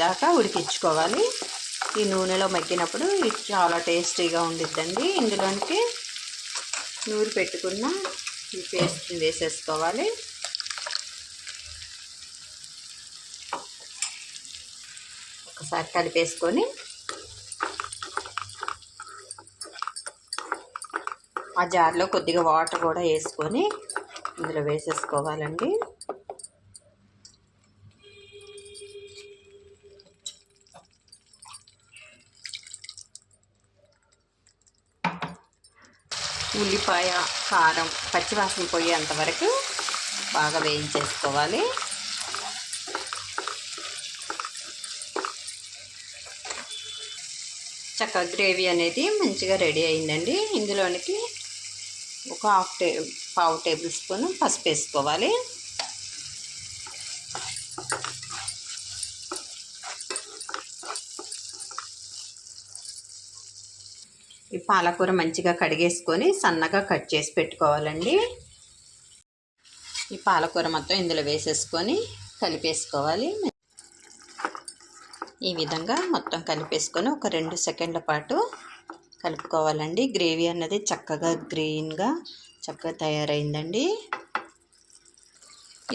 దాకా ఉడికించుకోవాలి. ఈ నూనెలో మగ్గినప్పుడు ఇది చాలా టేస్టీగా ఉండిద్దండి. ఇందులోనికి నూరి పెట్టుకున్న ఈ పేస్ట్ని వేసేసుకోవాలి. ఒకసారి కలిపేసుకొని ఆ జార్లో కొద్దిగా వాటర్ కూడా వేసుకొని ఇందులో వేసేసుకోవాలండి. ఉల్లిపాయ, కారం పచ్చివాసన పోయేంత వరకు బాగా వేయించేసుకోవాలి. చక్కగా గ్రేవీ అనేది మంచిగా రెడీ అయిందండి. ఇందులోనికి ఒక పావు టేబుల్ స్పూన్ పసుపు వేసుకోవాలి. ఈ పాలకూర మంచిగా కడిగేసుకొని సన్నగా కట్ చేసి పెట్టుకోవాలండి. ఈ పాలకూర మొత్తం ఇందులో వేసేసుకొని కలిపేసుకోవాలి. ఈ విధంగా మొత్తం కలిపేసుకొని ఒక 2 సెకండ్ల పాటు కలుపుకోవాలండి. గ్రేవీ అన్నది చక్కగా గ్రీన్గా చక్కగా తయారైందండి.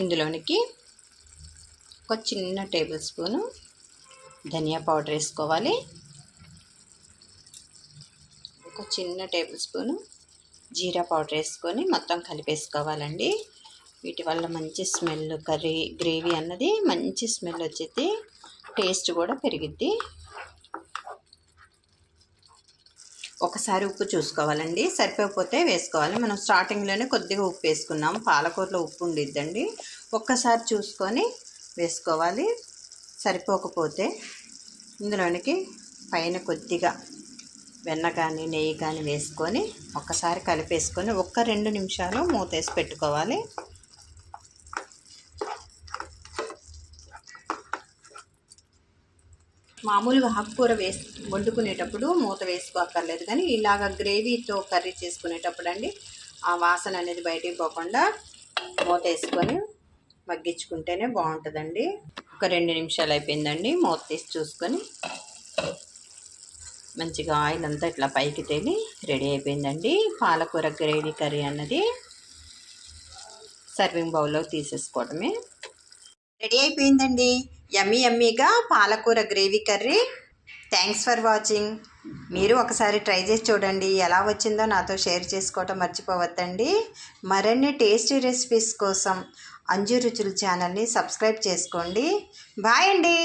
ఇందులోనికి ఒక చిన్న టేబుల్ స్పూను ధనియా పౌడర్ వేసుకోవాలి. ఒక చిన్న టేబుల్ స్పూను జీరా పౌడర్ వేసుకొని మొత్తం కలిపేసుకోవాలండి. వీటి వల్ల మంచి స్మెల్, గ్రేవీ అన్నది మంచి స్మెల్ వచ్చేది, టేస్ట్ కూడా పెరిగిద్ది. ఒకసారి ఉప్పు చూసుకోవాలండి, సరిపోతే వేసుకోవాలి. మనం స్టార్టింగ్లోనే కొద్దిగా ఉప్పు వేసుకున్నాము, పాలకూరలో ఉప్పు ఉండిద్దండి. ఒక్కసారి చూసుకొని వేసుకోవాలి. సరిపోకపోతే ఇందులోనికి పైన కొద్దిగా వెన్న కానీ నెయ్యి కానీ వేసుకొని ఒక్కసారి కలిపేసుకొని 1-2 నిమిషాలు మూతేసి పెట్టుకోవాలి. మామూలుగా ఆకుకూర వండుకునేటప్పుడు మూత వేసుకోక్కర్లేదు, కానీ ఇలాగ గ్రేవీతో కర్రీ చేసుకునేటప్పుడు అండి ఆ వాసన అనేది బయటికి పోకుండా మూత వేసుకొని మగ్గించుకుంటేనే బాగుంటుందండి. ఒక 2 నిమిషాలు అయిపోయిందండి. మూత తీసి చూసుకొని మంచిగా ఆయిల్ అంతా ఇట్లా పైకి తేలి రెడీ అయిపోయిందండి పాలకూర గ్రేవీ కర్రీ అన్నది. సర్వింగ్ బౌల్లో తీసేసుకోవడమే. రెడీ అయిపోయిందండి యమ్మీగా పాలకూర gravy curry. Thanks for watching. మీరు ఒకసారి ట్రై చేసి చూడండి, ఎలా వచ్చిందో నాతో షేర్ చేసుకోవటం మర్చిపోవద్దండి. మరిన్ని టేస్టీ రెసిపీస్ కోసం అంజు రుచులు ఛానల్ని సబ్స్క్రైబ్ చేసుకోండి. బాయ్ అండి.